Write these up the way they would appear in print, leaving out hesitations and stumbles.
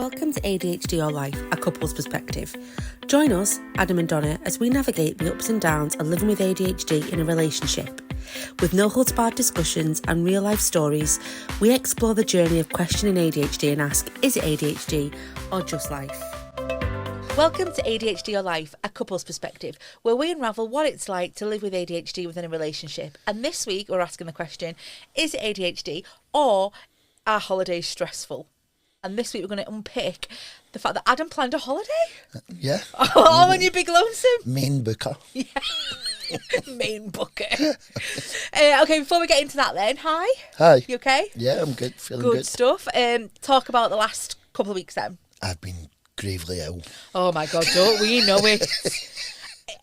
Welcome to ADHD or Life, a couple's perspective. Join us, Adam and Donna, as we navigate the ups and downs of living with ADHD in a relationship. With no holds barred discussions and real life stories, we explore the journey of questioning ADHD and ask, is it ADHD or just life? Welcome to ADHD or Life, a couple's perspective, where we unravel what it's like to live with ADHD within a relationship. And this week we're asking the question, is it ADHD or are holidays stressful? And this week we're going to unpick the fact that Adam planned a holiday. Yeah. Oh, and you big lonesome. Main booker. Yeah. Main booker. Okay, before we get into that then, hi. Hi. You okay? Yeah, I'm good. Feeling Good good. stuff. Talk about the last couple of weeks then. I've been gravely ill. Oh my God, don't we know it?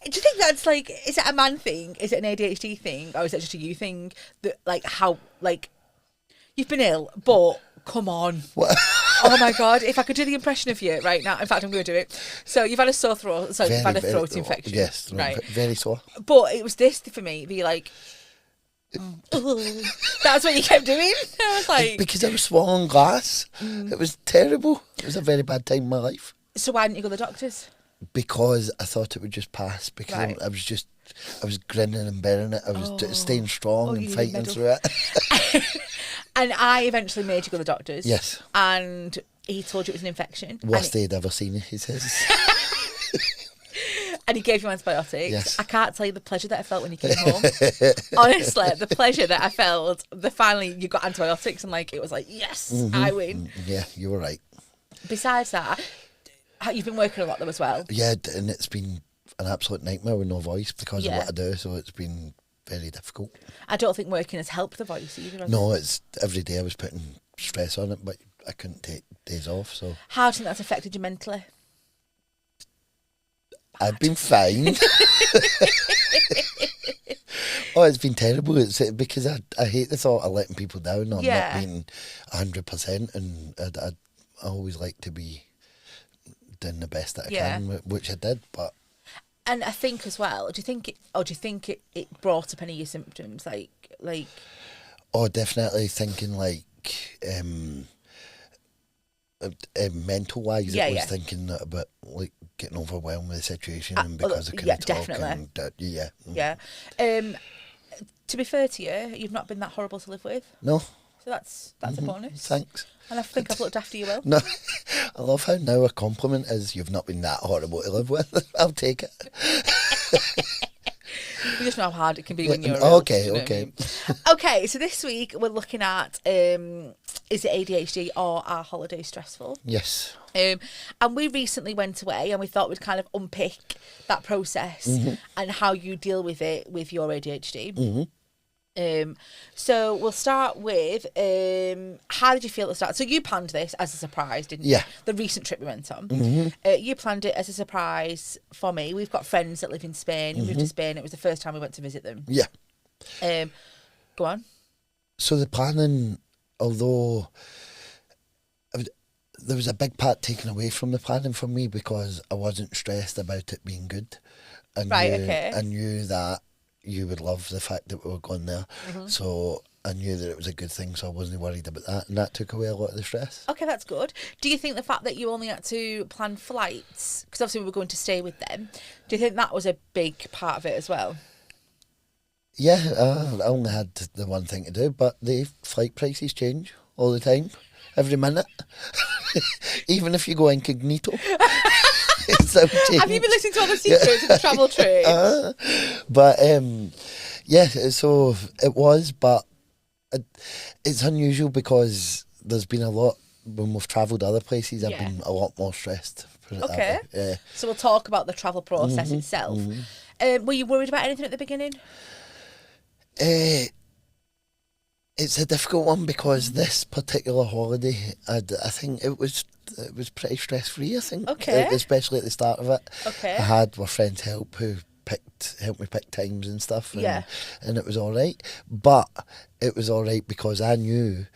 Do you think that's like, is it a man thing? Is it an ADHD thing? Or is it just a you thing? That, like, how, like, you've been ill, but come on. What? Oh my God, if I could do the impression of you right now. In fact, I'm going to do it. So you've had a sore throat. So you've had a throat infection. Yes, right. Very sore. But it was this for me, be like, that's what you kept doing. I was like, because I was swallowing glass. It was terrible. It was a very bad time in my life. So why didn't you go to the doctors? Because I thought it would just pass. Because Right. I was grinning and bearing it. I was staying strong and you fighting medal. through it. And I eventually made you go to the doctors. Yes. And he told you it was an infection. Worst they'd ever seen it, he says. And he gave you antibiotics. Yes. I can't tell you the pleasure that I felt when you came home. Honestly, the pleasure that I felt, finally you got antibiotics and like it was like, yes, I win. Yeah, you were right. Besides that, you've been working a lot though as well. Yeah, and it's been an absolute nightmare with no voice because of Yeah. what I do, so it's been very difficult. I don't think working has helped the voice either. has No, it? it's every day I was putting stress on it, but I couldn't take days off, so How do you think that's affected you mentally? I've been fine. Oh, it's been terrible. It's because I hate the thought of letting people down or Yeah. not being 100%, and I always like to be doing the best that I Yeah. can, which I did, but And I think as well, do you think it brought up any of your symptoms? Like oh, definitely thinking like mental wise, Yeah, it was yeah. thinking about like getting overwhelmed with the situation, and oh, because I couldn't yeah, talk, definitely. and yeah, yeah. To be fair to you, you've not been that horrible to live with. no, So that's a bonus. thanks. And I think I've looked after you well. No, I love how now a compliment is you've not been that horrible to live with. I'll take it. You just know how hard it can be when you're Okay, ill, you know what I okay. mean? Okay, so this week we're looking at is it ADHD or are holidays stressful? Yes. And we recently went away and we thought we'd kind of unpick that process and how you deal with it with your ADHD. So we'll start with how did you feel at the start? So you planned this as a surprise, didn't you? Yeah. The recent trip we went on. You planned it as a surprise for me. We've got friends that live in Spain. We moved to Spain. It was the first time we went to visit them. Yeah. Go on. So the planning, although there was a big part taken away from the planning for me because I wasn't stressed about it being good. I knew that you would love the fact that we were going there. So I knew that it was a good thing, so I wasn't worried about that. And that took away a lot of the stress. Okay, that's good. Do you think the fact that you only had to plan flights, because obviously we were going to stay with them, do you think that was a big part of it as well? Yeah, I only had the one thing to do, but the flight prices change all the time, every minute. Even if you go incognito. It's so change. Have you been listening to all the secrets of the travel trade? But yeah, so it was, but it's unusual because there's been a lot, when we've travelled other places, I've been a lot more stressed. Put it that Okay. way. Yeah. So we'll talk about the travel process itself. Were you worried about anything at the beginning? It's a difficult one because this particular holiday, I think it was pretty stress free. I think, Okay. especially at the start of it. Okay. I had my friend's help who helped me pick times and stuff. And, and it was all right. But it was all right because I knew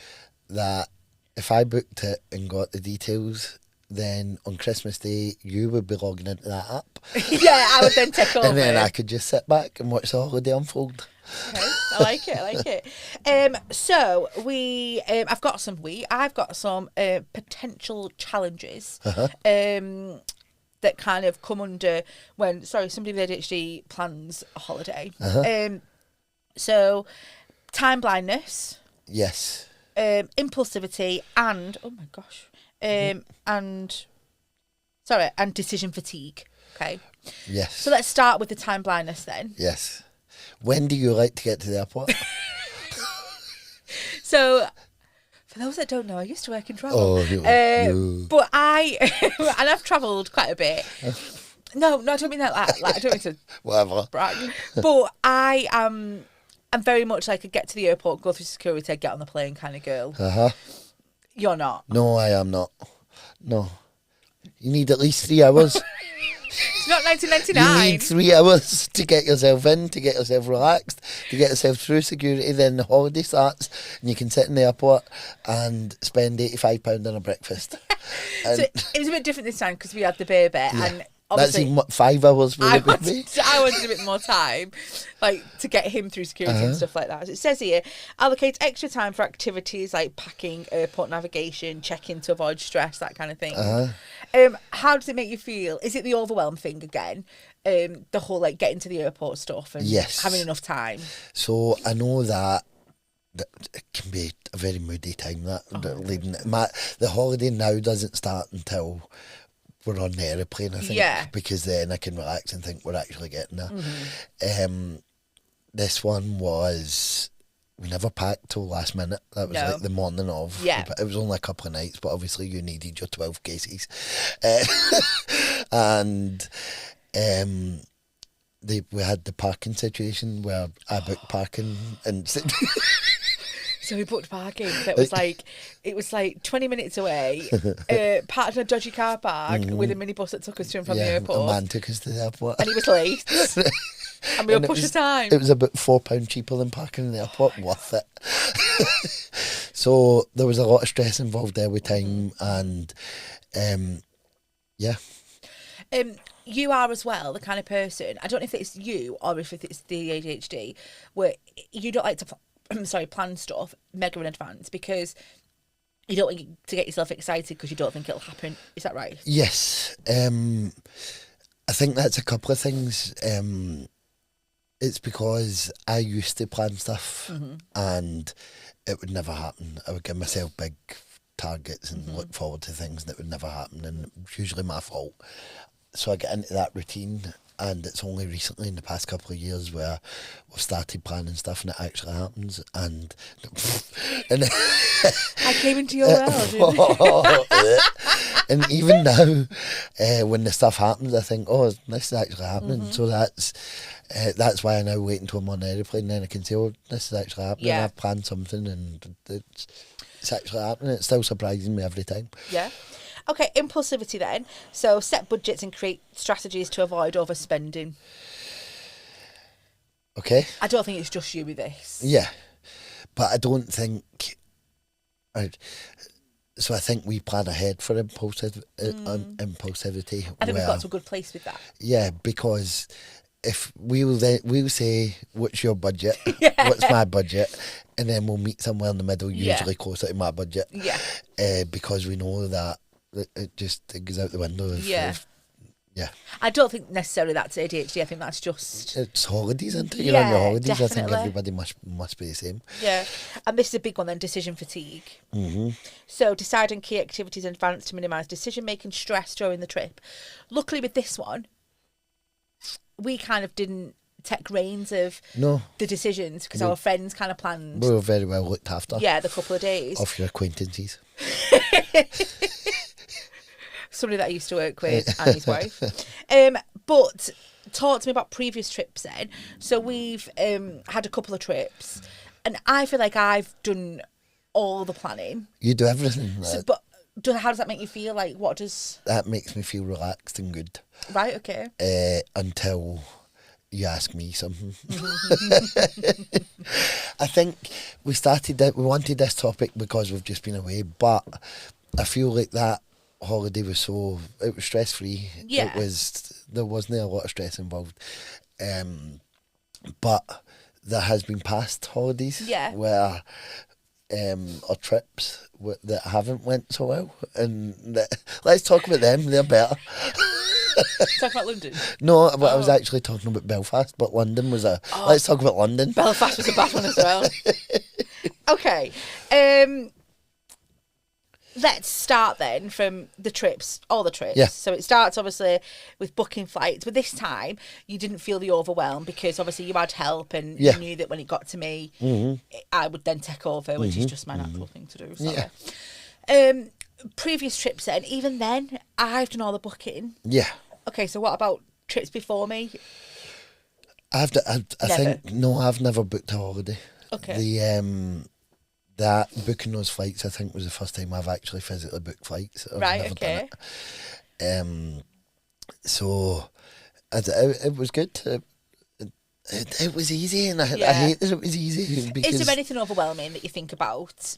that if I booked it and got the details, then on Christmas Day you would be logging into that app. Yeah, I would then take over. And then I could just sit back and watch the holiday unfold. Okay. I like it. So I've got some potential challenges. That kind of come under when somebody with ADHD plans a holiday. So time blindness. Yes. Impulsivity and and decision fatigue. Okay. Yes. So let's start with the time blindness then. Yes. When do you like to get to the airport? So, for those that don't know, I used to work in travel. But and I've travelled quite a bit. No, I don't mean that. Like I don't mean to whatever brag. But I'm very much like a get to the airport, go through security, get on the plane kind of girl. You're not. No, I am not. No. You need at least 3 hours. It's not 1999. You need 3 hours to get yourself in, to get yourself relaxed, to get yourself through security. Then the holiday starts, and you can sit in the airport and spend £85 on a breakfast. So it was a bit different this time because we had the baby, and obviously that's in 5 hours. I wanted a bit more time, like to get him through security and stuff like that. So it says here, allocate extra time for activities like packing, airport navigation, check-in to avoid stress, that kind of thing. How does it make you feel? Is it the overwhelm thing again? The whole like getting to the airport stuff and having enough time. So I know that it can be a very moody time. The holiday now doesn't start until we're on the aeroplane, I think, because then I can relax and think we're actually getting there. This one was, we never packed till last minute. That was like the morning of. Yeah. It was only a couple of nights, but obviously you needed your 12 cases. And we had the parking situation where I booked parking and... So we booked parking that was it was 20 minutes away, parked in a dodgy car park with a minibus that took us to and from the airport. A man took us to the airport. And he was late. And we were pushed for time. It was about £4 cheaper than parking in the airport. Worth it. So there was a lot of stress involved there with time and you are as well the kind of person, I don't know if it's you or if it's the ADHD, where you don't like to plan stuff mega in advance because you don't want to get yourself excited because you don't think it'll happen. Is that right? Yes. I think that's a couple of things. It's because I used to plan stuff and it would never happen. I would give myself big targets and look forward to things that would never happen, and it's usually my fault. So I get into that routine, and it's only recently in the past couple of years where we've started planning stuff and it actually happens. And I came into your world. And even now, when the stuff happens, I think, oh, this is actually happening. So that's why I now wait until I'm on the aeroplane, and then I can say, oh, this is actually happening. Yeah. I've planned something and it's actually happening. It's still surprising me every time. Yeah. Okay, impulsivity then. So set budgets and create strategies to avoid overspending. Okay. I don't think it's just you with this. Yeah. But I don't think... So I think we plan ahead for impulsivity. I think we've got to a good place with that. Yeah, because if we'll say, what's your budget? What's my budget? And then we'll meet somewhere in the middle, usually closer to my budget. Yeah. Because we know that it goes out the window. Yeah. Yeah. I don't think necessarily that's ADHD. I think that's just... It's holidays, isn't it? You're on your holidays. Definitely. I think everybody must be the same. Yeah. And this is a big one then, decision fatigue. So deciding key activities in advance to minimise decision-making stress during the trip. Luckily with this one, we kind of didn't take reins of the decisions because our friends kind of planned. We were very well looked after. Yeah, the couple of days. Of your acquaintances. Somebody that I used to work with and his wife. But talk to me about previous trips then. So we've had a couple of trips and I feel like I've done all the planning. You do everything. Right? So, but how does that make you feel? Like, what does... That makes me feel relaxed and good. Right, okay. Until you ask me something. I think we wanted this topic because we've just been away, but I feel like that holiday was stress free. Yeah. There wasn't a lot of stress involved. But there has been past holidays where or trips that haven't went so well, and let's talk about them. They're better. Talk about London? No, but I was actually talking about Belfast, but London was let's talk about London. Belfast was a bad one as well. Okay. Let's start then from the trips, all the trips. Yeah. So it starts obviously with booking flights, but this time you didn't feel the overwhelm because obviously you had help and you knew that when it got to me, I would then take over, which is just my natural thing to do. Sorry. Yeah. Previous trips then, even then, I've done all the booking. Yeah. Okay, so what about trips before me? I think, no, I've never booked a holiday. Okay. That booking those flights, I think, was the first time I've actually physically booked flights. I've never done it. So it was good. It was easy, and I hate that it was easy. Because is there anything overwhelming that you think about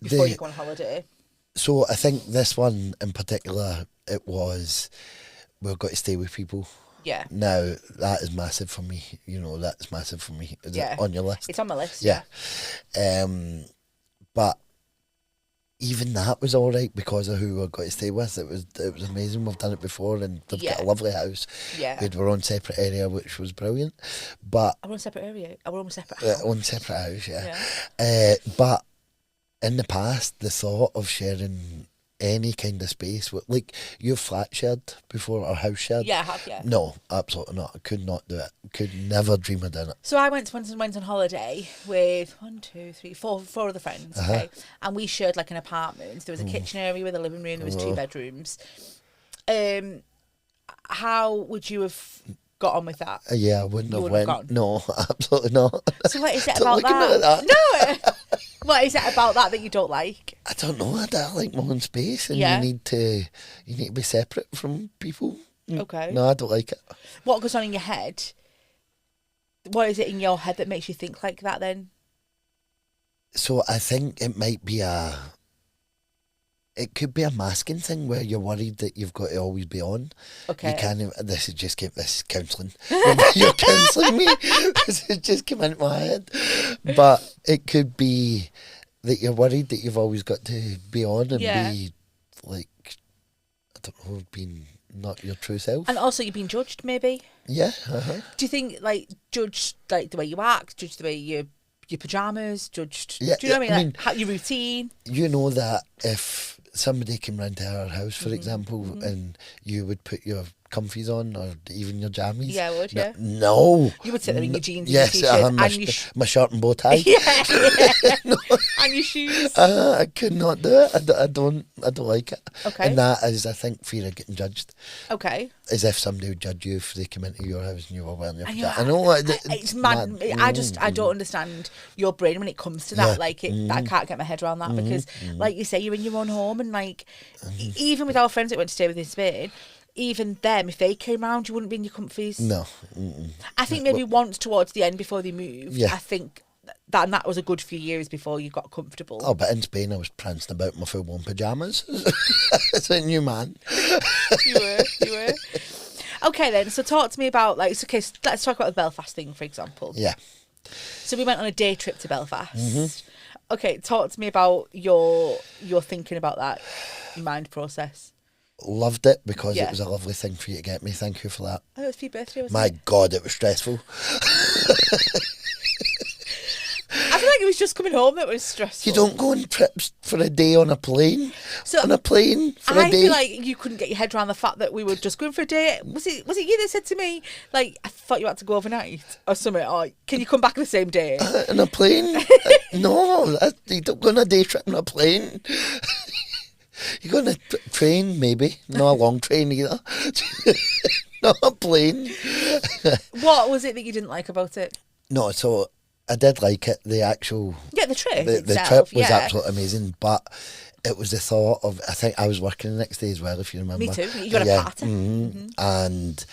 before you go on holiday? So I think this one in particular, it was, we've got to stay with people. Yeah. Now, that is massive for me. You know, that's massive for me. Is it on your list? It's on my list, yeah. But even that was all right because of who we've got to stay with. It was amazing. We've done it before, and they've got a lovely house. Yeah. We had our own separate area, which was brilliant. But our own separate area? Our own separate house? Own separate house, yeah. But in the past, the thought of sharing any kind of space, like you've flat shared before or house shared. Yeah, I have, yeah. No, absolutely not. I could not do it. Could never dream of doing it. So I went on holiday with 4 other friends, okay, and we shared like an apartment. There was a kitchen area with a living room. There was 2 bedrooms. How would you have got on with that? Yeah, I wouldn't have went. Gone? No, absolutely not. So what is it about that? No. What is it about that you don't like? I don't know. I like my own space, and you need to be separate from people. Okay. No, I don't like it. What goes on in your head? What is it in your head that makes you think like that then? So I think it might be it could be a masking thing where you're worried that you've got to always be on. Okay. You can't. This is counselling. You're counselling me. This has just come into my head. But it could be that you're worried that you've always got to be on and be like, I don't know, being not your true self. And also you've been judged maybe? Yeah. Do you think judged like the way you act, judged the way your pyjamas, judged, do you know what I mean? Like, your routine? You know that if somebody came round to our house, for example, and you would put your comfies on or even your jammies. Yeah, I would, yeah. No. You would sit there in your jeans and your t-shirts and my shirt and bow tie. No. And your shoes. I could not do it. I don't like it. Okay. And that is, I think, fear of getting judged. Okay. As if somebody would judge you if they came into your house and you were wearing your pajamas. I know. It's mad. I don't understand your brain when it comes to that. I can't get my head around that because, like you say, you're in your own home and even with our friends that went to stay with in Spain, even them, if they came round, you wouldn't be in your comfies. No. I think maybe once towards the end before they moved, I think that was a good few years before you got comfortable. Oh, but in Spain I was prancing about in my full-blown pyjamas. It's a new man. You were. Okay then, so talk to me about, let's talk about the Belfast thing, for example. Yeah. So we went on a day trip to Belfast. Okay, talk to me about your thinking about that, your mind process. Loved it because it was a lovely thing for you to get me. Thank you for that. Oh, it was for your birthday, wasn't My God, it was stressful. I feel like it was just coming home that was stressful. You don't go on trips for a day on a plane. On a plane for a day. I feel like you couldn't get your head around the fact that we were just going for a day. Was it you that said to me, I thought you had to go overnight or something, or can you come back the same day? On a plane? No, you don't go on a day trip on a plane. You go on a train, maybe. Not a long train either. Not a plane. What was it that you didn't like about it? No, so I did like it. The actual... Yeah, the trip the itself, trip was absolutely amazing, but it was the thought of... I think I was working the next day as well, if you remember. Me too. You got a party. And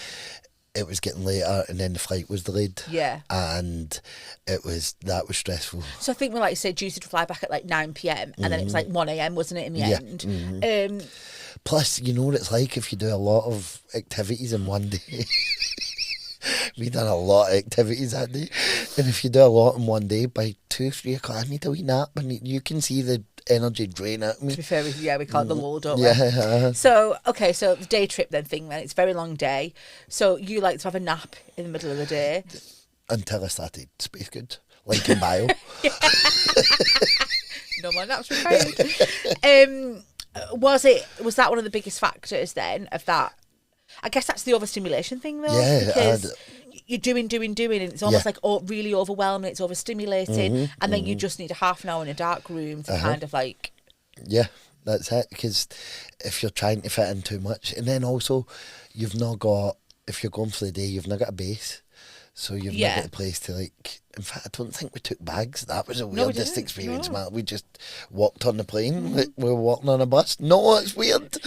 it was getting later, and then the flight was delayed. Yeah. And that was stressful. So I think we due to fly back at 9 p.m. and then it was 1 a.m, wasn't it, in the end? Plus, you know what it's like if you do a lot of activities in one day. We done a lot of activities that day. And if you do a lot in one day, by 2, 3 o'clock, I need a wee nap. You can see the energy drain out of me. To be fair, we call it the load, don't we? Yeah. So, okay, so the day trip then, it's a very long day. So you like to have a nap in the middle of the day? Until I started Space Goods, like in bio. No more naps required. Was that one of the biggest factors then of that? I guess that's the overstimulation thing though. Yeah. Because you're doing, and it's almost like really overwhelming, it's overstimulating, and then you just need a half an hour in a dark room to kind of like... Yeah, that's it. Because if you're trying to fit in too much, and then also you've not got, if you're going for the day, you've not got a base. So you've not got a place to like... In fact, I don't think we took bags. That was the weirdest experience, man. We just walked on the plane. Like we were walking on a bus. No, it's weird.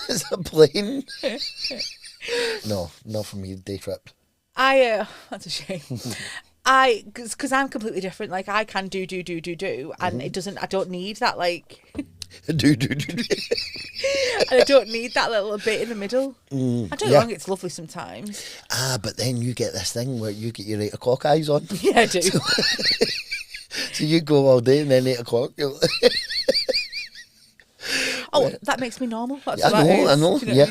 It's a plane. No, not for me, day trip. That's a shame. Because I'm completely different. Like I can do, and it doesn't. I don't need that like. do. And I don't need that little bit in the middle. I don't know. It's lovely sometimes. But then you get this thing where you get your 8 o'clock eyes on. Yeah, I do. So you go all day and then 8 o'clock. You're that makes me normal. That's I know. Do you know what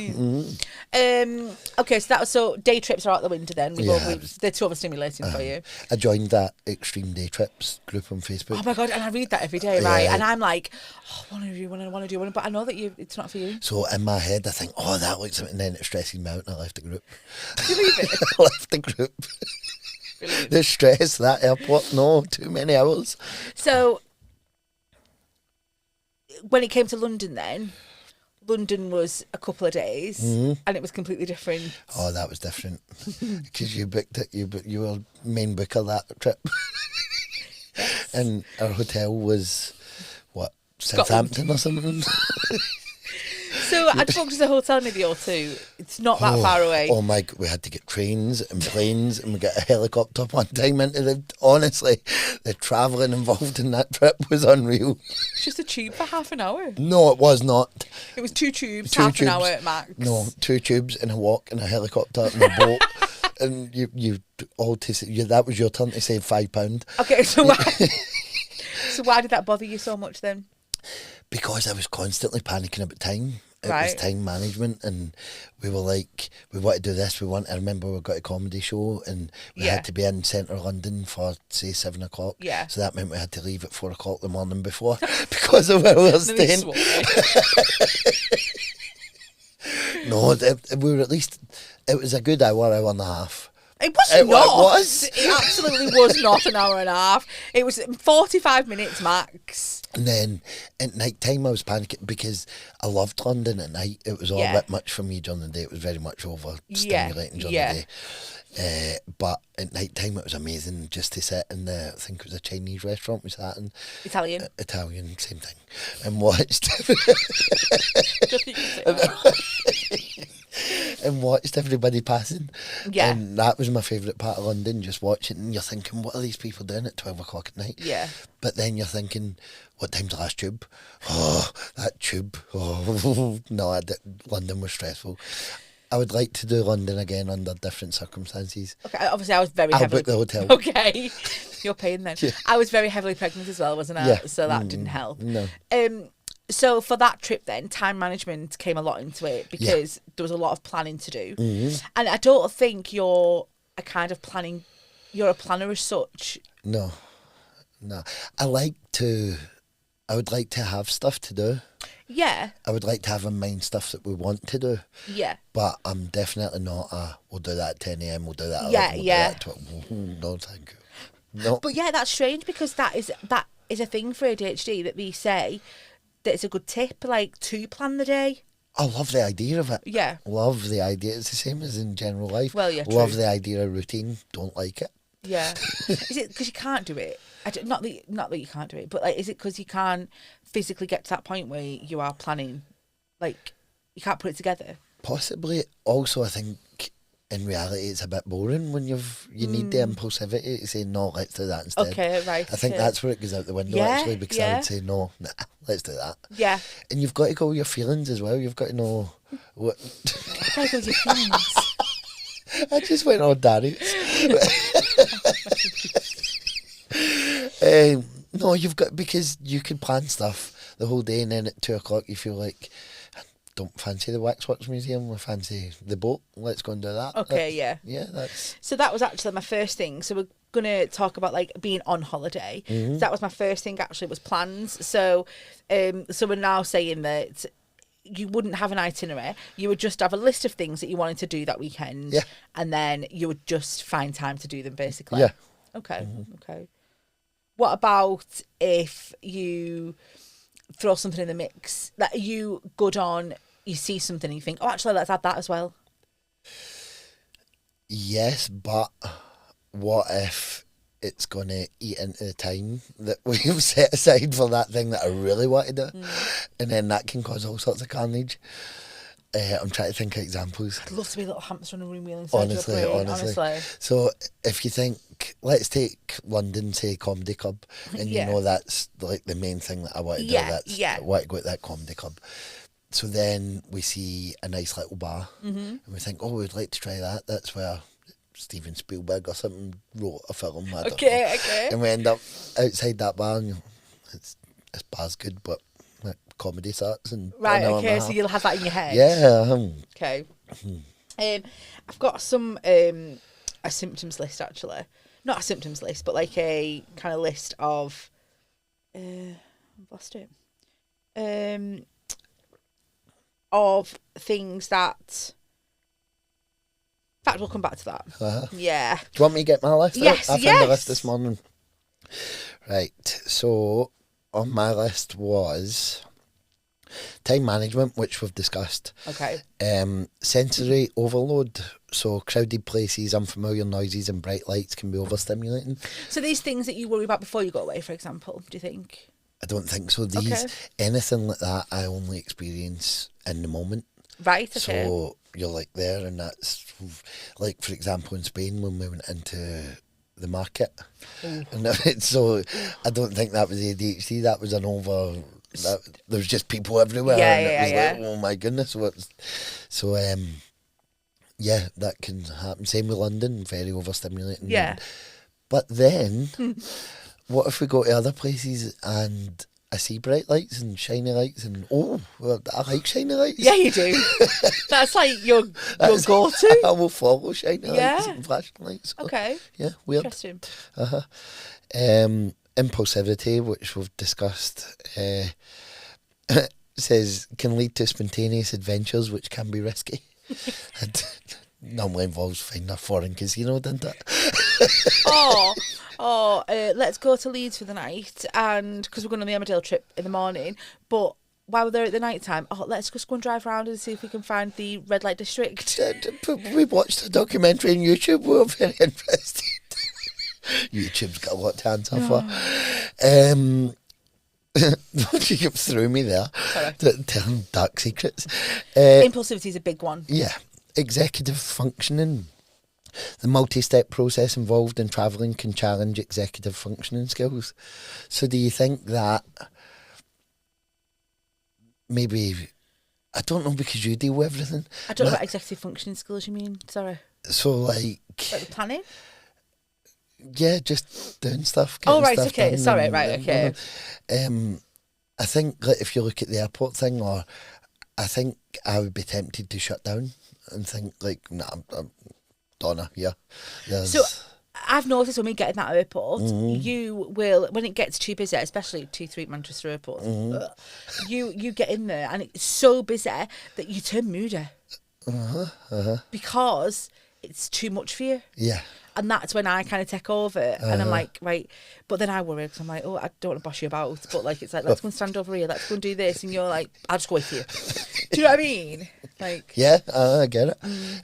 I mean? Okay, so day trips are out the window then. They're too overstimulating for you. I joined that Extreme Day Trips group on Facebook. Oh my God, and I read that every day, right? And I'm like, I want to do one, but I know that it's not for you. So in my head, I think, that looks something, and then it stresses me out and I left the group. Believe it? I left the group. Brilliant. The stress, that airport, no, too many hours. So... when it came to London then, London was a couple of days and it was completely different. Oh, that was different. Because you booked it, you were main booker that trip. Yes. And our hotel was, Scotland. Southampton or something? So I just walked to the hotel near the O2. It's not that far away. Oh my, we had to get trains and planes and we got a helicopter one time into the... Honestly, the travelling involved in that trip was unreal. It's just a tube for half an hour. No, it was not. It was 2 tubes, half an hour at max. No, 2 tubes and a walk and a helicopter and a boat. And that was your turn to save £5. Okay, so why did that bother you so much then? Because I was constantly panicking about time. It was Right. time management, and we were like, we want to do this. I remember we got a comedy show, and we had to be in centre London for say 7 o'clock. Yeah. So that meant we had to leave at 4 o'clock the morning before because of where we were staying. No, we were at least. It was a good hour and a half. It was It not. was. It absolutely was not an hour and a half. It was 45 minutes max. And then at night time I was panicking because I loved London at night. It was all a bit much for me during the day. It was very much overstimulating during the day. But at night time it was amazing just to sit in I think it was a Chinese restaurant we sat in. Italian, same thing. And watched and watched everybody passing. Yeah. And that was my favourite part of London, just watching, and you're thinking, what are these people doing at 12 o'clock at night? Yeah. But then you're thinking, what time's the last tube? Oh, that tube. Oh, no, London was stressful. I would like to do London again under different circumstances. Okay, obviously I was very I'll heavily... book the hotel. Okay. You're paying then. Yeah. I was very heavily pregnant as well, wasn't I? Yeah. So that didn't help. No. So for that trip then, time management came a lot into it because there was a lot of planning to do. Mm-hmm. And I don't think you're a planner as such. No. I would like to have stuff to do. Yeah. I would like to have in mind stuff that we want to do. Yeah. But I'm definitely not we'll do that at 10 a.m, we'll do that at 11, Yeah, we'll yeah. do that at 12. No, thank you. No. But yeah, that's strange because that is a thing for ADHD that they say that it's a good tip, like to plan the day. I love the idea of it. Yeah. Love the idea. It's the same as in general life. Well, yeah, Love true. the idea of routine. Don't like it. Yeah. Is it because you can't do it? Not that you can't do it, but like, is it because you can't physically get to that point where you are planning, like you can't put it together? Possibly. Also, I think in reality it's a bit boring when you need the impulsivity to say no, let's do that instead. Okay, right. I think that's where it goes out the window actually, because I would say no, let's do that. Yeah. And you've got to go with your feelings as well. You've got to know what. Gotta go with your feelings. I just went on Danny. No, you've got, because you could plan stuff the whole day, and then at 2 o'clock you feel like, I don't fancy the Waxworks Museum, I fancy the boat, let's go and do that. Okay, yeah. Yeah, that's... So that was actually my first thing. So we're going to talk about like being on holiday. So that was my first thing actually, was plans. So so we're now saying that you wouldn't have an itinerary. You would just have a list of things that you wanted to do that weekend. Yeah. And then you would just find time to do them, basically. Yeah. Okay, okay. What about if you throw something in the mix that you good on, you see something and you think, oh, actually, let's add that as well? Yes, but what if it's going to eat into the time that we've set aside for that thing that I really want to do? And then that can cause all sorts of carnage. I'm trying to think of examples. I'd love to be a little hamster in a room wheel inside your brain, honestly. So if you think, let's take London, say comedy club, and you know that's like the main thing that I want to do. I want to go to that comedy club. So then we see a nice little bar, and we think, oh, we'd like to try that. That's where Steven Spielberg or something wrote a film. I don't know. Okay. And we end up outside that bar, and this bar's good, but comedy starts. And right, okay, so you'll have that in your head. Yeah. Okay. I've got some a symptoms list, actually. Not a symptoms list, but like a kind of list of I've lost it. Of things that, in fact, we'll come back to that. Yeah. Do you want me to get my list? Yes, I found a list this morning. Right, so on my list was time management, which we've discussed. Okay. Sensory overload, so crowded places, unfamiliar noises and bright lights can be overstimulating. So these things that you worry about before you go away, for example, do you think? I don't think so. Anything like that I only experience in the moment. Right, okay. So you're like there, and that's like, for example, in Spain when we went into the market. And so I don't think that was ADHD, that was there was just people everywhere. Like, oh my goodness. So that can happen. Same with London, very overstimulating. Yeah. But then what if we go to other places and I see bright lights and shiny lights and I like shiny lights. Yeah, you do. That's like your go-to. I will follow shiny lights and flashing lights. Okay. Yeah, weird. Interesting. Impulsivity, which we've discussed, says can lead to spontaneous adventures which can be risky. It normally involves finding a foreign casino, doesn't it? Let's go to Leeds for the night, and because we're going on the Emmerdale trip in the morning, but while we're there at the night time, let's just go and drive around and see if we can find the red light district. We watched a documentary on YouTube. We were very interested. YouTube's got a lot to answer for. You threw me there. Telling dark secrets. Impulsivity is a big one. Yeah. Executive functioning. The multi-step process involved in travelling can challenge executive functioning skills. So do you think that maybe, I don't know, because you deal with everything. I don't know what executive functioning skills you mean, sorry. So like the planning? Yeah, just doing stuff. Oh, right, okay. Sorry, right, okay. I think like, if you look at the airport thing, or I think I would be tempted to shut down and think like, nah, I'm Donna, yeah. So I've noticed when we get in that airport, you will, when it gets too busy, especially 2-3 Manchester airports, you get in there and it's so busy that you turn moody. Because it's too much for you. Yeah. And that's when I kind of take over and I'm like, right. But then I worry because I'm like, I don't want to boss you about. But like, it's like, let's go and stand over here. Let's go and do this. And you're like, I'll just go with you. Do you know what I mean? Like, yeah, I get it.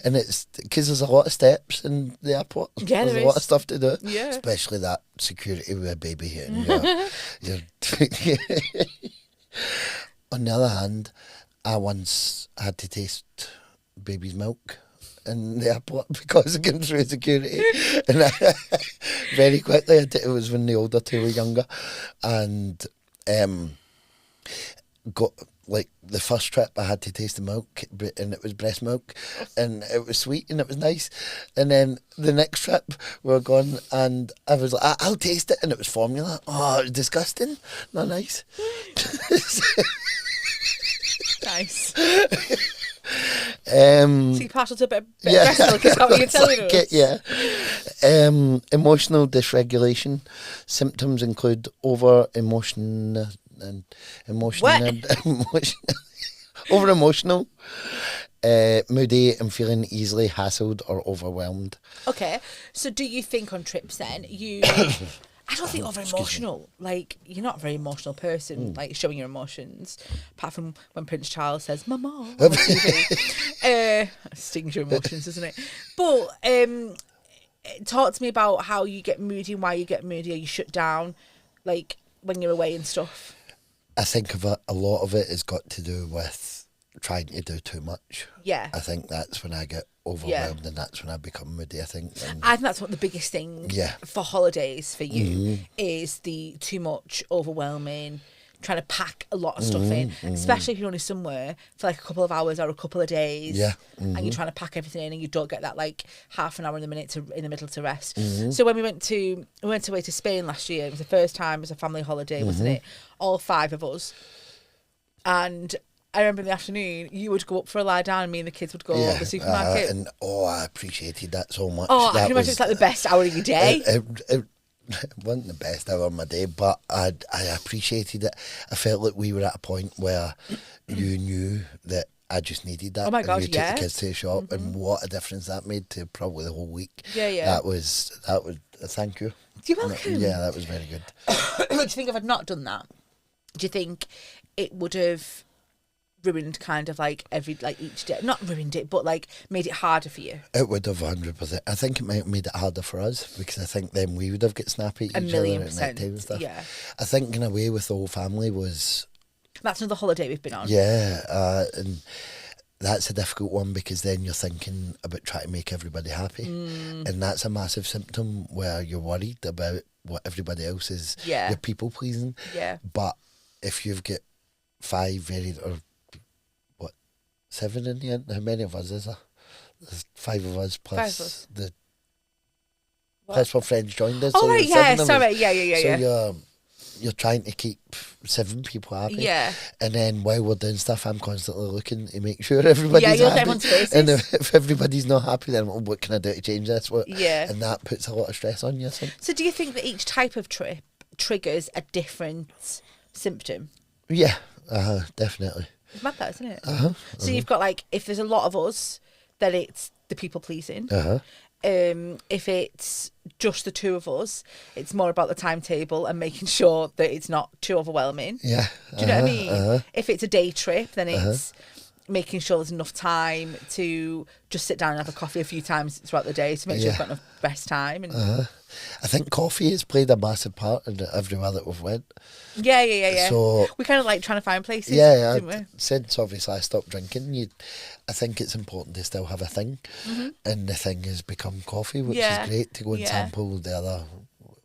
And it's because there's a lot of steps in the airport. Yeah, there's a lot of stuff to do. Yeah. Especially that security with a baby here. You're On the other hand, I once had to taste baby's milk in the airport because it came through security, and very quickly it was when the older two were younger, and like the first trip I had to taste the milk, and it was breast milk, and it was sweet and it was nice. And then the next trip we were going, and I was like, I'll taste it, and it was formula. Oh, it was disgusting. Not nice. Nice. So you partial to a bit of breast milk, is that what you're telling us? It, yeah. Emotional dysregulation. Symptoms include over emotional, moody, and feeling easily hassled or overwhelmed. Okay, so do you think on trips then I don't think over emotional. Like, you're not a very emotional person, like showing your emotions, apart from when Prince Charles says "Mama" on TV. Stings your emotions, doesn't it? But talk to me about how you get moody and why you get moody. Are you shut down, like when you're away and stuff? I think a lot of it has got to do with trying to do too much. Yeah. I think that's when I get overwhelmed, and that's when I become moody, I think. I think that's what the biggest thing for holidays for you is the too much, overwhelming, trying to pack a lot of stuff in, especially if you're only somewhere for like a couple of hours or a couple of days, and you're trying to pack everything in, and you don't get that like half an hour in the middle to rest. So when we went away to Spain last year, it was the first time, it was a family holiday, wasn't it? All 5 of us, and I remember in the afternoon, you would go up for a lie down and me and the kids would go to the supermarket. I appreciated that so much. Oh, I can imagine it's like the best hour of your day. It wasn't the best hour of my day, but I appreciated it. I felt like we were at a point where you knew that I just needed that. Oh my God, and you took the kids to the shop, and what a difference that made to probably the whole week. Yeah. That was thank you. You're welcome. Yeah, that was very good. Do you think if I'd not done that, do you think it would have ruined kind of like each day? Not ruined it, but like made it harder for you? It would have 100%. I think it might have made it harder for us, because I think then we would have get snappy at each other at night time and stuff. Yeah. I think in a way with the whole family was... That's another holiday we've been on. Yeah, and that's a difficult one, because then you're thinking about trying to make everybody happy, and that's a massive symptom where you're worried about what everybody else is. Yeah. You're people pleasing. Yeah. But if you've got 5 or 7 in the end, how many of us is there? There's 5 of us plus 5 of us. Plus our friends joined us. Oh so right, there's 7 of us. sorry, yeah. So you're trying to keep 7 people happy. Yeah. And then while we're doing stuff, I'm constantly looking to make sure everybody's you're happy. everyone's faces. And if everybody's not happy, then what can I do to change this? Yeah. And that puts a lot of stress on you, I think. So do you think that each type of trip triggers a different symptom? Yeah, definitely. It's mad that, isn't it? So you've got like, if there's a lot of us, then it's the people pleasing. If it's just the 2 of us, it's more about the timetable and making sure that it's not too overwhelming. Yeah. Do you know what I mean? If it's a day trip, then it's making sure there's enough time to just sit down and have a coffee a few times throughout the day to make sure you've got enough rest time. And I think coffee has played a massive part in everywhere that we've went. Yeah. So we kind of like trying to find places. Didn't we? Since obviously I stopped drinking, I think it's important to still have a thing, and the thing has become coffee, which is great to go and sample the other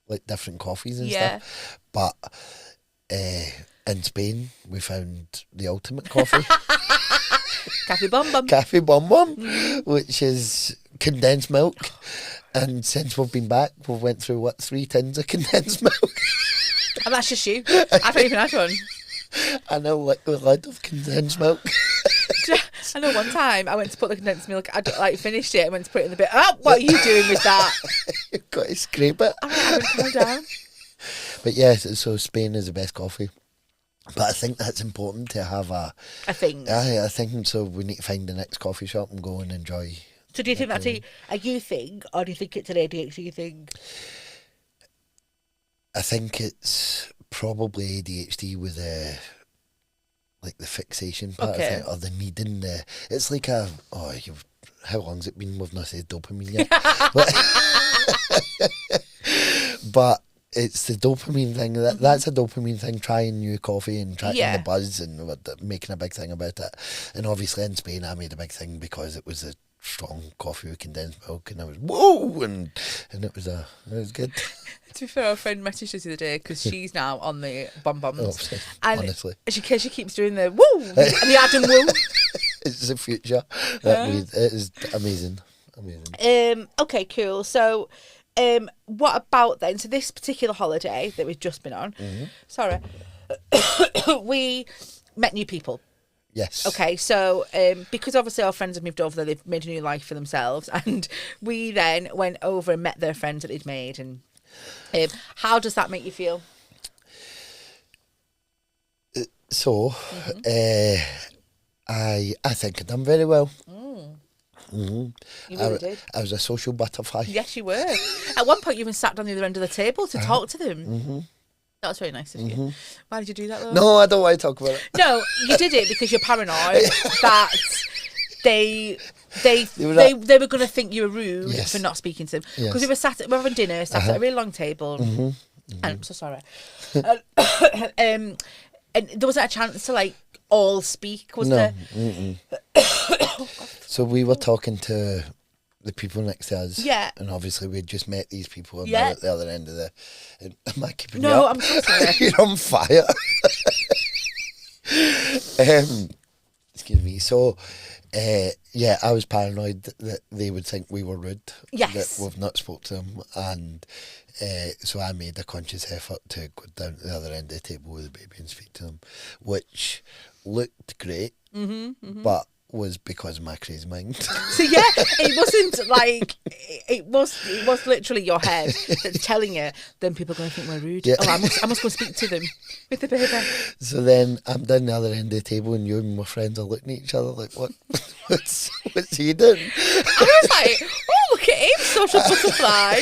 like different coffees and stuff. But in Spain, we found the ultimate coffee. Cafe Bum Bum. Cafe Bum Bum, which is condensed milk. And since we've been back, we've went through 3 tins of condensed milk. And that's just you. I haven't even had one. I know, like the lid of condensed milk. I know one time I went to put the condensed milk, I finished it and went to put it in the bit. Oh, what are you doing with that? You've got to scrape it. I would calm down. But yes, so Spain is the best coffee. But I think that's important to have a thing. I think so. We need to find the next coffee shop and go and enjoy. So do you think that's a you thing, or do you think it's an ADHD thing? I think it's probably ADHD with the fixation part of it, or the needing the. It's like how long's it been? We've not said dopamine yet, but it's the dopamine thing. That's a dopamine thing. Trying new coffee and trying the buzz and making a big thing about it. And obviously in Spain, I made a big thing because it was strong coffee with condensed milk, and I was whoa, and it was good. To be fair, our friend messaged us the other day because she's now on the bonbons, and honestly, she keeps doing the woo and the Adam woo. It's the future. It is amazing. Okay, cool. So, what about then? So this particular holiday that we've just been on, sorry, we met new people. Yes. Okay, so because obviously our friends have moved over there, they've made a new life for themselves, and we then went over and met their friends that they'd made. And how does that make you feel? So, I think I've done very well. You really did. I was a social butterfly. Yes, you were. At one point, you even sat down the other end of the table to talk to them. That was very nice of you. Why did you do that, though? No, I don't want to talk about it. No, you did it because you're paranoid that they were going to think you were rude for not speaking to them. Because we were having dinner, sat at a really long table. And I'm so sorry. And there wasn't a chance to like all speak, was there? So we were talking to the people next to us. Yeah. And obviously we'd just met these people and they're at the other end of the... Am I keeping you No, up? I'm so sorry. You're on fire. Excuse me. So, I was paranoid that they would think we were rude. Yes. That we've not spoke to them. And so I made a conscious effort to go down to the other end of the table with the baby and speak to them, which looked great, but was because of my crazy mind. So yeah, it wasn't like it was literally your head that's telling you. Then people are going to think we're rude. Yeah. Oh, I must go speak to them with the baby. So then I'm down the other end of the table, and you and my friends are looking at each other like, "What? what's he doing?" I was like, "Oh, look at him, social butterfly."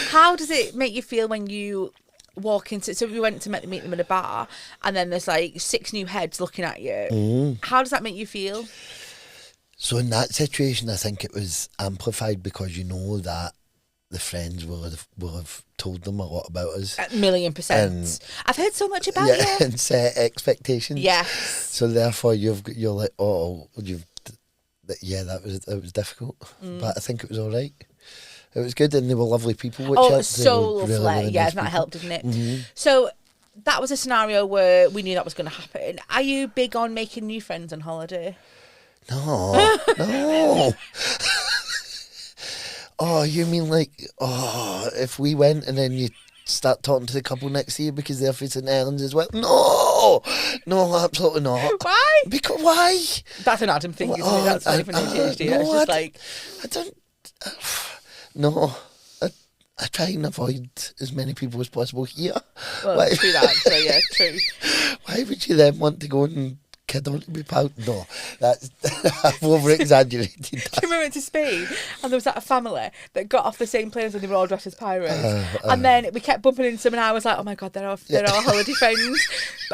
How does it make you feel when you walk into... So we went to meet them in a bar, and then there's like 6 new heads looking at you. How does that make you feel? So in that situation, I think it was amplified because you know that the friends will have told them a lot about us. 1,000,000%. And I've heard so much about you. And set expectations. Yes. So therefore, you're like, that was difficult, but I think it was all right. It was good, and they were lovely people. Which so lovely. Really Yeah, nice that people. helped, didn't it? So that was a scenario where we knew that was going to happen. Are you big on making new friends on holiday? No. Oh, you mean like, if we went and then you start talking to the couple next to you because they're facing islands as well? No, absolutely not. Why? Because why? That's an Adam thing, isn't it? That's not even ADHD. No, It's just like... I don't... No, I try and avoid as many people as possible here. Well, true that, so yeah, true. Why would you then want to go and kid on to be proud? No, that's I've over-exaggerated that. Do you remember we went to Spain and there was that family that got off the same plane and they were all dressed as pirates, and then we kept bumping into them and I was like, oh my god, they're our holiday friends.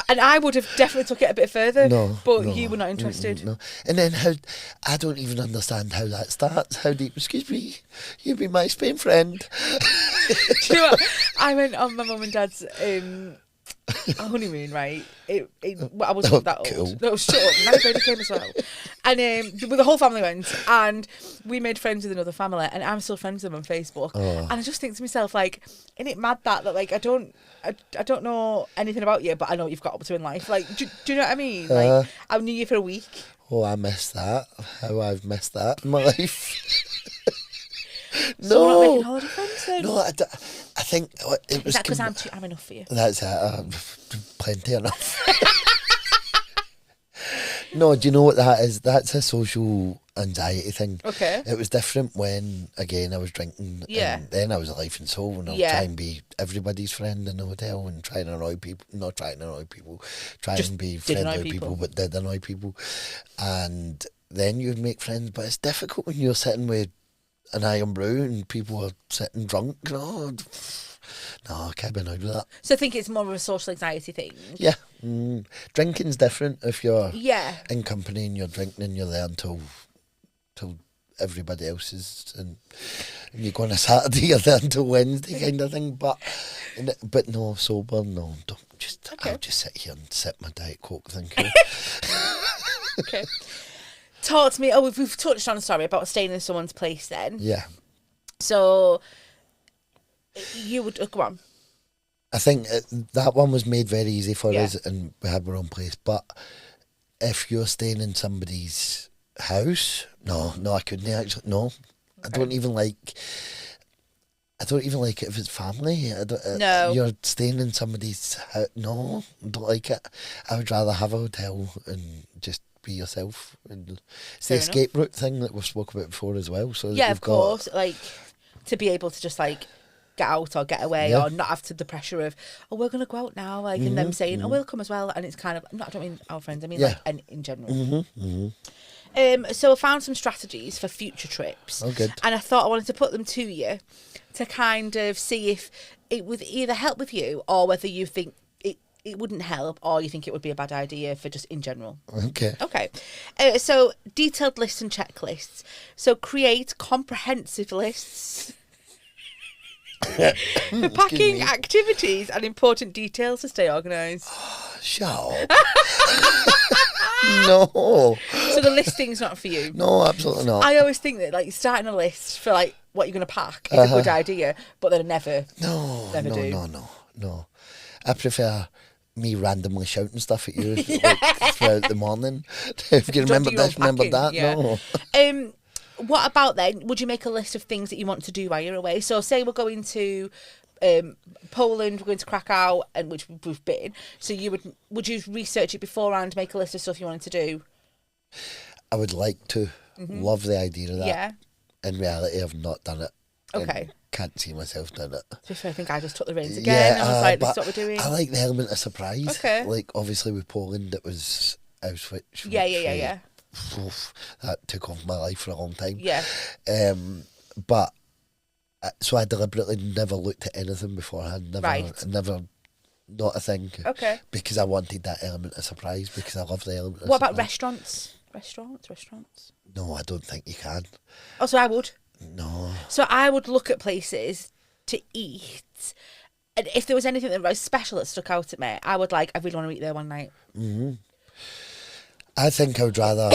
And I would have definitely took it a bit further, but you were not interested. No. And then I don't even understand how that starts. How do you, excuse me, you be my Spain friend. Do you know what? I went on my mum and dad's honeymoon, right? I wasn't that cool. old. No, shut up. My baby came as well. And the whole family went, and we made friends with another family, and I'm still friends with them on Facebook. And I just think to myself, like, isn't it mad that like I don't know anything about you, but I know what you've got up to in life. Like, do you know what I mean? Like, I knew you for a week. Oh, I missed that. How I've missed that in my life. So we're not making holiday friends then? No, I think it was... Is that because I'm enough for you? That's it. Plenty enough. No, do you know what that is? That's a social anxiety thing. Okay. It was different when, again, I was drinking. Yeah. And then I was a life and soul, and I'll try and be everybody's friend in the hotel and try and annoy people. Not trying to annoy people. Try and be friendly with people, but did annoy people. And then you'd make friends, but it's difficult when you're sitting with an iron brew and people are sitting drunk. No, I can't be annoyed with that. So I think it's more of a social anxiety thing. Yeah. Drinking's different if you're in company and you're drinking and you're there until everybody else is, and you go on a Saturday, you're there until Wednesday kind of thing. But no, sober, no. I'll just sit here and sip my Diet Coke, thank you. Okay. talk to me. Oh, we've touched on, sorry, about staying in someone's place then. Yeah. So, you would, go on. I think that one was made very easy for Yeah. us, and we had our own place. But if you're staying in somebody's house, no, I couldn't actually. No, Okay. I don't even like it if it's family. No. You're staying in somebody's house. No, I don't like it. I would rather have a hotel and just be yourself. And it's the Fair escape route thing that we've spoken about before as well. So that Yeah, you've of course. Like, to be able to just, like, get out or get away, Yeah. or not have to the pressure of, oh, we're going to go out now, like, and them saying, oh, we'll come as well. And it's kind of, I don't mean our friends, I mean, Yeah. like, in general. So I found some strategies for future trips. Oh, good. And I thought I wanted to put them to you to kind of see if it would either help with you, or whether you think it wouldn't help, or you think it would be a bad idea for just in general. Okay. Okay. So detailed lists and checklists. So create comprehensive lists for packing, me. activities and important details to stay organised. Shut up. No. So the listing's not for you. No, absolutely not. I always think that, like, starting a list for, like, what you're going to pack is a good idea, but then never No, do. no. I prefer me randomly shouting stuff at you like, throughout the morning. If you remember do your this, remember unpacking, that. yeah. No. What about then? Would you make a list of things that you want to do while you're away? So say we're going to Poland, we're going to Krakow, and which we've been. So would you research it beforehand, make a list of stuff you wanted to do? I would like to. Love the idea of that. Yeah. In reality, I've not done it. Okay. And can't see myself doing it. To be fair, I think I just took the reins again. I was like, this is but what we're doing. I like the element of surprise. Okay. Like, obviously, with Poland, it was Auschwitz. Yeah. That took off my life for a long time. Yeah. But so I deliberately never looked at anything beforehand. Never, not a thing. Okay. Because I wanted that element of surprise. Because I love the element. What of about surprise. restaurants? No, I don't think you can. Oh, so I would. No. So I would look at places to eat, and if there was anything that was special that stuck out at me, I would I really want to eat there one night. I think I would rather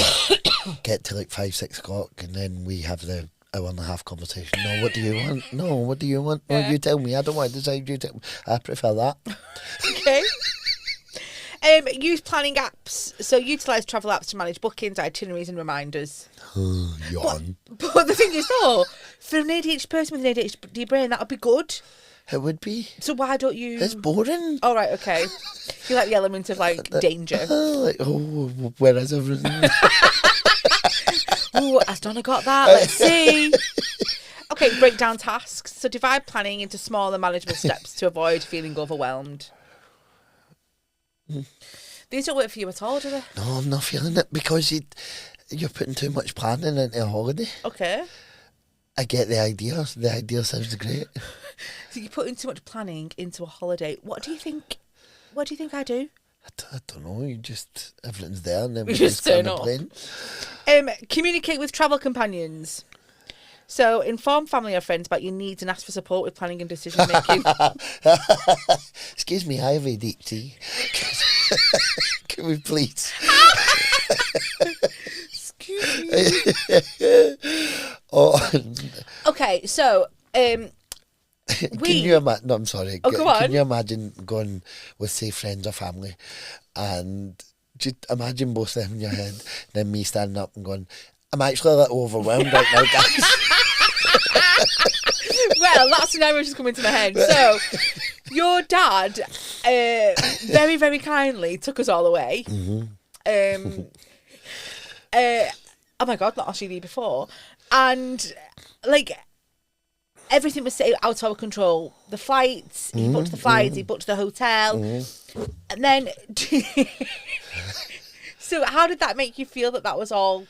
get to like 5, 6 o'clock and then we have the hour and a half conversation. No, what do you want? No, what do you want? Yeah. No, you tell me. I don't want to decide. You tell me. I prefer that. Okay. Use planning apps. So utilise travel apps to manage bookings, itineraries and reminders. Yawn. But the thing is though, for an ADHD person with an ADHD brain, that would be good. It would be. So why don't you... It's boring. Oh, right, okay. You like the element of, like, danger. Where is everything? Ooh, has Donna got that? Let's see. Okay, break down tasks. So divide planning into smaller manageable steps to avoid feeling overwhelmed. These don't work for you at all, do they? No, I'm not feeling it because you're putting too much planning into a holiday. Okay. I get the idea. The idea sounds great. So you're putting too much planning into a holiday. What do you think I do? I don't know. You just everything's there and then We we just get on turn the up. plane. Communicate with travel companions. So inform family or friends about your needs and ask for support with planning and decision making. Excuse me, I have ADHD. Can we please? Excuse me. Okay, so Can you imagine? No, I'm sorry. Oh, go on. Can you imagine going with, say, friends or family, and just imagine both of them in your head, then me standing up and going, "I'm actually a little overwhelmed right now, guys." well, that scenario just come into my head. So, your dad very, very kindly took us all away. Oh my God, not Australia before. And, like, everything was out of our control. The flights, he booked the flights, he booked the hotel. And then, so how did that make you feel that was all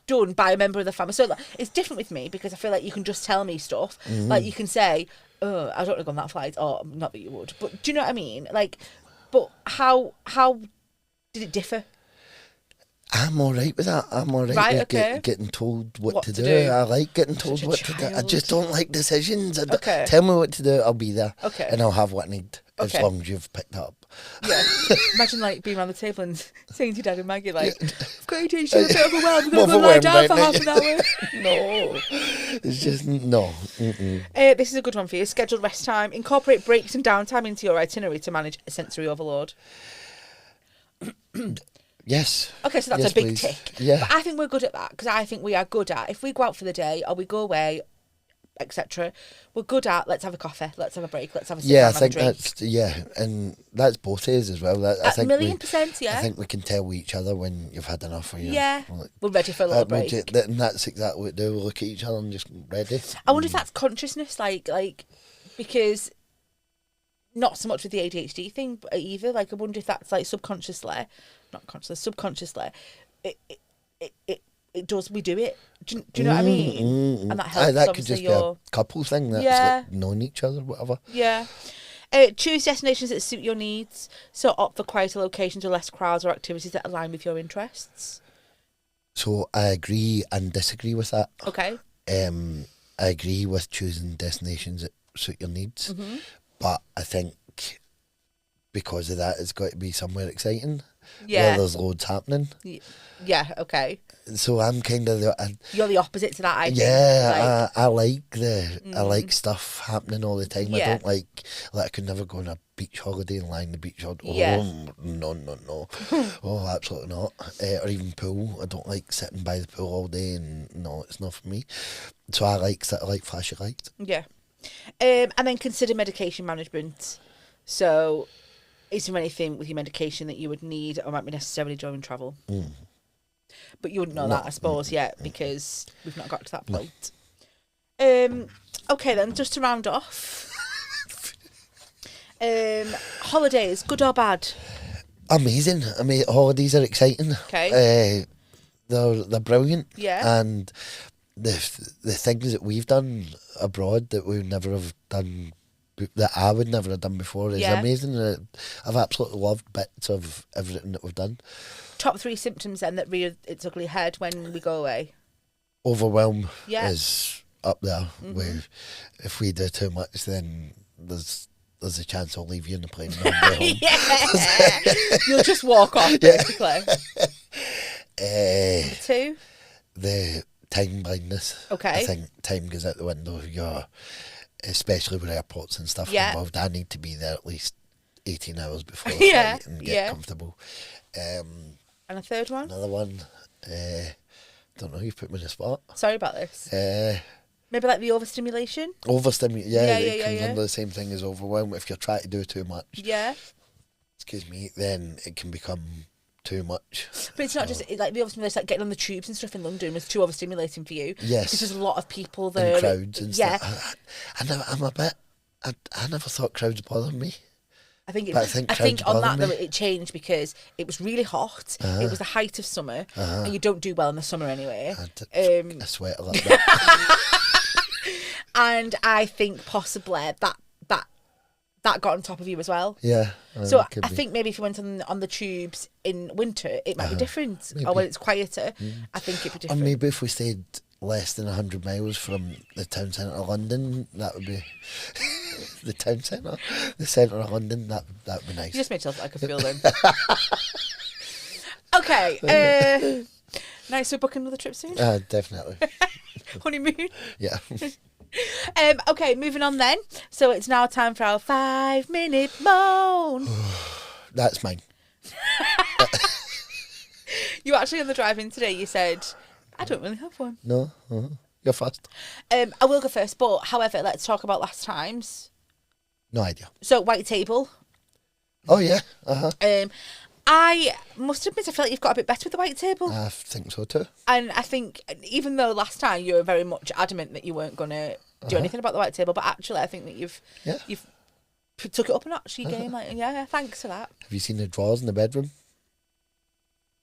done by a member of the family? So it's different with me because I feel like you can just tell me stuff. Like you can say, oh, I don't want to go on that flight, or not that you would. But do you know what I mean? Like, but how did it differ? I'm all right with that. I'm all right with getting told what to do. I like getting told what to do. I just don't like decisions. Tell me what to do, I'll be there. Okay. And I'll have what I need as long as you've picked up. Yeah. Imagine like being around the table and saying to your dad and Maggie like, I've got ADHD, I'm a bit overwhelmed. I'm going to lie down for half an hour. No. It's just, no. This is a good one for you. Scheduled rest time. Incorporate breaks and downtime into your itinerary to manage sensory overload. Yes. Okay, so that's a big tick. Yeah. But I think we're good at that because I think we are good at, if we go out for the day or we go away, etc., we're good at, let's have a coffee, let's have a break, let's have a sit down, I think that's, and that's both ways as well. I think 1,000,000%, yeah. I think we can tell each other when you've had enough. We're ready for a little break. And that's exactly what we do. We look at each other and just ready. I wonder if that's consciousness, like because not so much with the ADHD thing either. Like, I wonder if that's like subconsciously. It does. We do it. Do you know what I mean? And that helps. That could just be a couple thing. That's like knowing each other, whatever. Yeah. Choose destinations that suit your needs. So opt for quieter locations with less crowds or activities that align with your interests. So I agree and disagree with that. Okay. I agree with choosing destinations that suit your needs, but I think because of that, it's got to be somewhere exciting. Yeah. Where there's loads happening. Yeah, okay. So I'm kind of you're the opposite to that, I think. Yeah, I like stuff happening all the time. Yeah. I don't like I could never go on a beach holiday and lie on the beach all no. Oh, absolutely not. Or even pool. I don't like sitting by the pool all day, and no, it's not for me. So I like flashy lights. Yeah. And then consider medication management. So is there anything with your medication that you would need or might be necessarily during travel? But you wouldn't know that, I suppose, yet, because we've not got to that point. Okay, then, just to round off. Holidays, good or bad? Amazing. I mean, holidays are exciting. Okay. They're brilliant. Yeah. And the things that we've done abroad that we would never have done, that I would never have done before, is amazing. I've absolutely loved bits of everything that we've done. Top 3 symptoms then that rear its ugly head when we go away? Overwhelm is up there. Where if we do too much, then there's a chance I'll leave you in the plane and I'll go home. You'll just walk off, basically. 2? The time blindness. Okay. I think time goes out the window. Especially with airports and stuff involved. I need to be there at least 18 hours before the flight and get comfortable. And a third one? Another one. Don't know, you put me in the spot. Sorry about this. Maybe like the overstimulation? Overstimulation, it comes under the same thing as overwhelm. If you're trying to do too much, excuse me, then it can become too much. But it's not just like the overstimulation, like getting on the tubes and stuff in London was too overstimulating for you. Yes. Because there's a lot of people there. And crowds and stuff. I never thought crowds bothered me. I think on that though it changed because it was really hot. It was the height of summer, and you don't do well in the summer anyway. I sweat a little bit. And I think possibly that got on top of you as well. Yeah. So I think maybe if you went on the tubes in winter, it might be different. Maybe. Or when it's quieter, I think it'd be different. Or maybe if we stayed less than 100 miles from the town centre of London, that would be the town centre, the centre of London. That would be nice. You just made yourself like a feel then. Okay. Nice. We're booking another trip soon. Definitely. Honeymoon. Yeah. Okay, moving on then. So it's now time for our 5-minute moan. That's mine. You actually on the drive in today, you said, I don't really have one. No, you're first. I will go first, but however, let's talk about last times. No idea. So white table. Oh yeah. I must admit, I feel like you've got a bit better with the white table. I think so too. And I think, even though last time you were very much adamant that you weren't going to do anything about the white table, but actually I think that you've took it up a notch, your game. Like, thanks for that. Have you seen the drawers in the bedroom?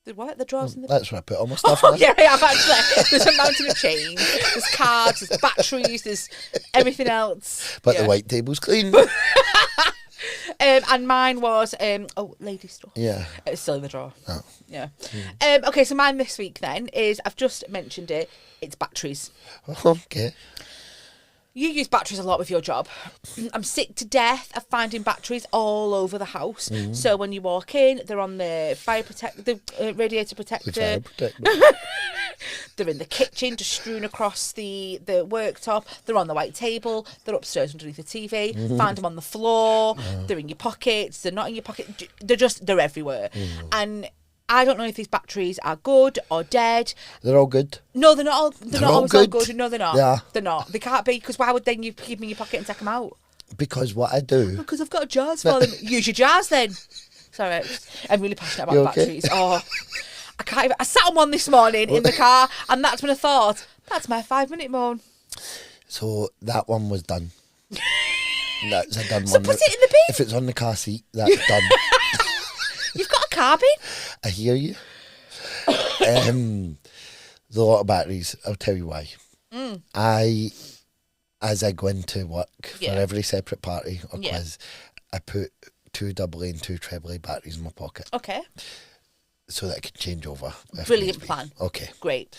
The what? The drawers in the That's where I put all my stuff. Yeah, I have actually. There's a mountain of change. There's cards, there's batteries, there's everything else. But the white table's clean. And mine was lady stuff. Yeah. It's still in the drawer. Oh. Yeah. Okay, so mine this week then is, I've just mentioned it, it's batteries. Okay. You use batteries a lot with your job. I'm sick to death of finding batteries all over the house. So when you walk in, they're on the radiator protector. Fire protector. They're in the kitchen, just strewn across the worktop. They're on the white table. They're upstairs underneath the TV. Find them on the floor. They're in your pockets. They're not in your pocket. They're everywhere. And I don't know if these batteries are good or dead. They're all good. No, they're not all. They're not all always all good. good. No, they're not. Yeah. They're not. They can't be, because why would then you keep them in your pocket and take them out? Because what I do... Because I've got jars for them. Use your jars then. Sorry, I'm really passionate about You okay? batteries. Oh, I can't even. I sat on one this morning in the car, and that's when I thought, that's my 5-minute moan. So that one was done. That's a done So one. put it in the bin. If it's on the car seat, that's done. You've got a car bin? I hear you. There's a lot of batteries. I'll tell you why. As I go into work for every separate party or quiz, I put 2 AA and 2 AAA batteries in my pocket. Okay. So that I can change over. if Brilliant needs be. plan. Okay. Great.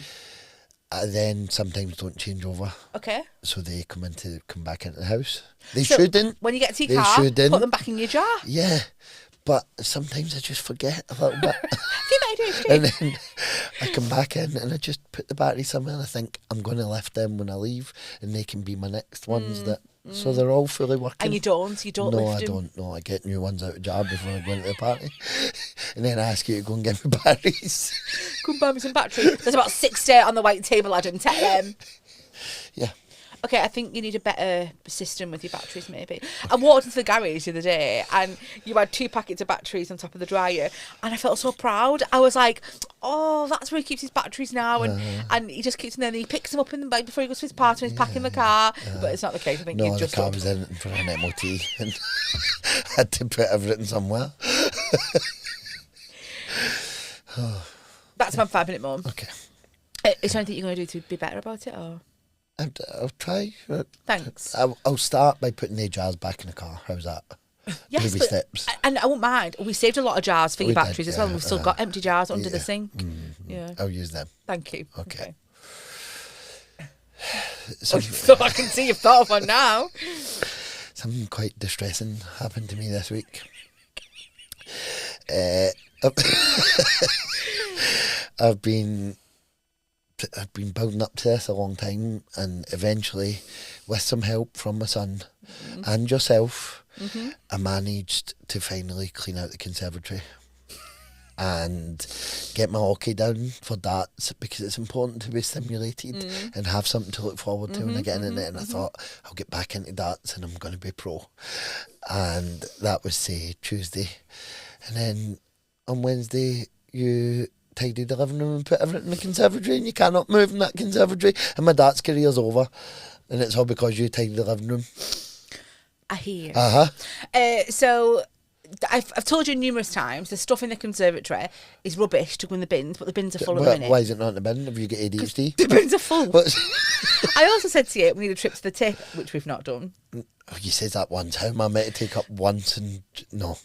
I then sometimes don't change over. Okay. So they come back into the house. They So shouldn't. When you get to They your car, shouldn't. put them back in your jar. Yeah. But sometimes I just forget a little bit. ADHD. And then I come back in and I just put the battery somewhere and I think I'm going to lift them when I leave and they can be my next ones. So they're all fully working. And you don't No, lift them? I don't. No, I get new ones out of jar before I go into the party. And then I ask you to go and get me batteries. Come buy me some batteries. There's about 60 on the white table, Adam. Take them. Yeah. Okay, I think you need a better system with your batteries, maybe. I walked into the garage the other day and you had 2 packets of batteries on top of the dryer and I felt so proud. I was like, oh, that's where he keeps his batteries now. And he just keeps them there and he picks them up in the bag before he goes to his party and he's packing the car. But it's not the case. I think No, he's the just car was in for an MOT and had to put everything somewhere. That's my 5-minute moan. Okay. Is there anything you're going to do to be better about it? Or I'll try. thanks. I'll start by putting the jars back in the car. How's that? Yes, Baby but, steps. and I won't mind. We saved a lot of jars for your We did, batteries as well. And we've still got empty jars under the sink. Yeah. I'll use them. Thank you. Okay. So I can see you've thought of one now. Something quite distressing happened to me this week. I've been building up to this a long time, and eventually, with some help from my son and yourself, I managed to finally clean out the conservatory and get my hockey down for darts, because it's important to be stimulated and have something to look forward to when I get in it. And I thought, I'll get back into darts and I'm going to be pro. And that was, say, Tuesday. And then on Wednesday, you tidied the living room and put everything in the conservatory, and you cannot move in that conservatory, and my darts career's over. And it's all because you tidied the living room. I hear. Uh-huh. I've told you numerous times the stuff in the conservatory is rubbish to go in the bins, but the bins are full at the minute. Why is it not in the bin? Have you got ADHD? The bins are full. What's- I also said to you, we need a trip to the tip, which we've not done. Oh, you said that once. How am I meant to take up once and... No.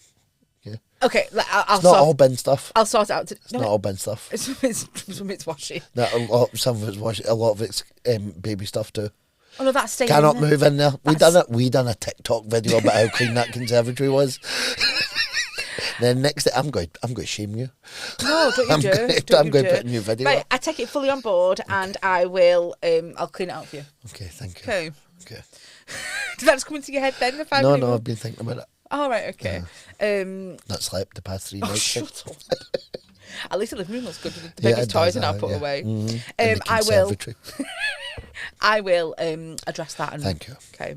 Yeah. Okay, I'll It's not all bin stuff. I'll sort it out. It's not all bin stuff. It's washy. No, some of it's washing. A lot of it's baby stuff too. Oh no, that's staying Cannot in there. move in there. We done a TikTok video about how clean that conservatory was. Then next day, I'm going to shame you. No, don't you I'm do. going to put a new video Right, up. I take it fully on board, and I will. I'll clean it out for you. Okay, thank you. Okay. Okay. Did that just come into your head then? The 5 No, minute no, rule? I've been thinking about it. Oh right, okay. Not slept the past 3 Oh, nights. shut up. At least the living room looks good with the Yeah, baby's it toys does, are now yeah. put away. In the I will. conservatory. I will address that. And, Thank you. Okay.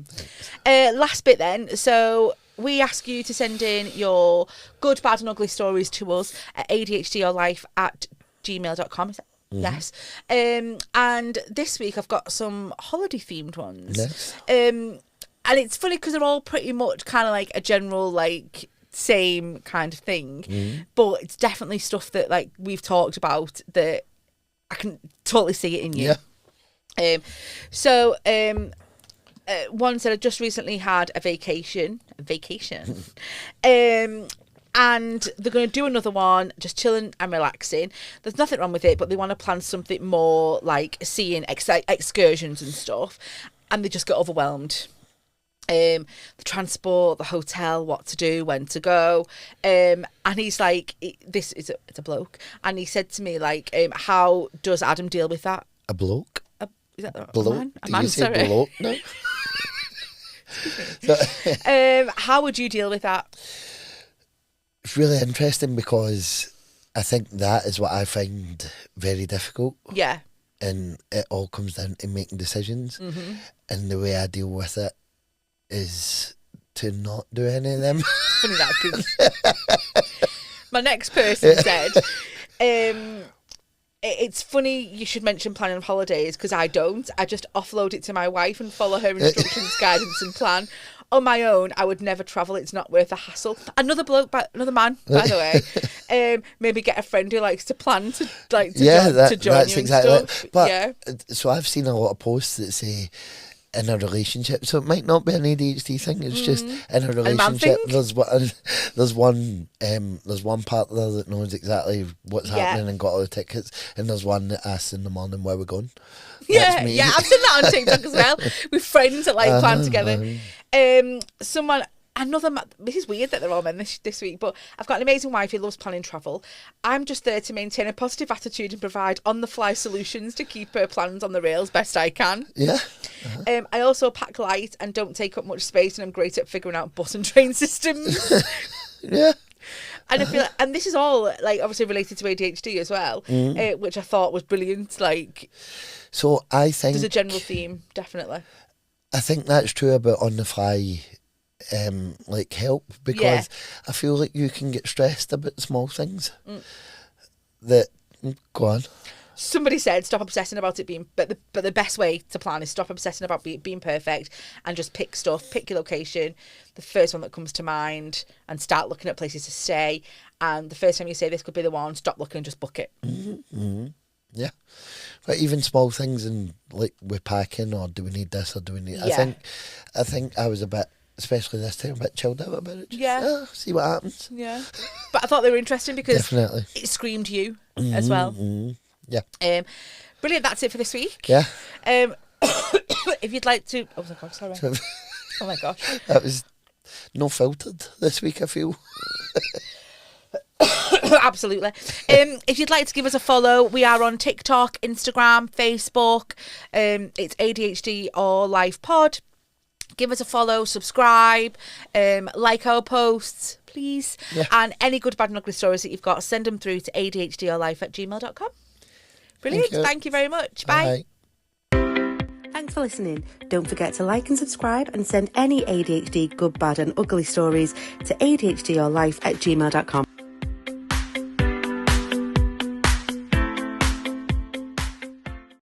Last bit then. So we ask you to send in your good, bad, and ugly stories to us at adhdyourlife@gmail.com. Yes. And this week I've got some holiday themed ones. Yes. And it's funny because they're all pretty much kind of like a general like same kind of thing, but it's definitely stuff that like we've talked about that I can totally see it in you. Yeah. one said, I just recently had a vacation. And they're going to do another one, just chilling and relaxing. There's nothing wrong with it, but they want to plan something more like seeing excursions and stuff. And they just get overwhelmed. The transport, the hotel, what to do, when to go. And he's like, it's a bloke. And he said to me, like, how does Adam deal with that? A bloke? Is that a bloke? man? Do you say bloke now? How would you deal with that? It's really interesting because I think that is what I find very difficult. Yeah. And it all comes down to making decisions. Mm-hmm. And the way I deal with it is to not do any of them. Funny that, because my next person said, it's funny you should mention planning holidays, because I don't. I just offload it to my wife and follow her instructions, guidance and plan. On my own, I would never travel. It's not worth the hassle. Another man, by the way. Maybe get a friend who likes to plan to join that's you and exactly stuff. it. But so I've seen a lot of posts that say in a relationship, so it might not be an ADHD thing. It's just in a relationship. There's one partner that knows exactly what's happening and got all the tickets, and there's one that asks in the morning where we're going. Yeah, I've seen that on TikTok as well, with friends that like plan together. This is weird that they're all men this week, but I've got an amazing wife who loves planning travel. I'm just there to maintain a positive attitude and provide on-the-fly solutions to keep her plans on the rails best I can. Yeah. I also pack light and don't take up much space, and I'm great at figuring out bus and train systems. Yeah. And I feel like, and this is all like obviously related to ADHD as well, which I thought was brilliant. Like, so I think there's a general theme, definitely. I think that's true about on the fly, like help, because I feel like you can get stressed about small things. Go on. Somebody said stop obsessing about it being, but the best way to plan is stop obsessing about being perfect and just pick your location, the first one that comes to mind, and start looking at places to stay. And the first time you say this could be the one, stop looking and just book it. Yeah, but even small things, and like we're packing, or do we need this, or do we need? I think I was a bit, especially this time, a bit chilled out about it. Just, see what happens. Yeah, but I thought they were interesting because definitely it screamed you as well. Yeah. Brilliant. That's it for this week. Yeah. If you'd like to, oh my god, sorry. Oh my gosh. That was no filtered this week, I feel. Absolutely. If you'd like to give us a follow, we are on TikTok, Instagram, Facebook. It's ADHD or Life Pod. Give us a follow, subscribe, like our posts, please. Yeah. And any good, bad and ugly stories that you've got, send them through to adhdorlife@gmail.com. Brilliant. Thank you very much. Bye. Thanks for listening. Don't forget to like and subscribe, and send any ADHD good, bad and ugly stories to adhdorlife@gmail.com.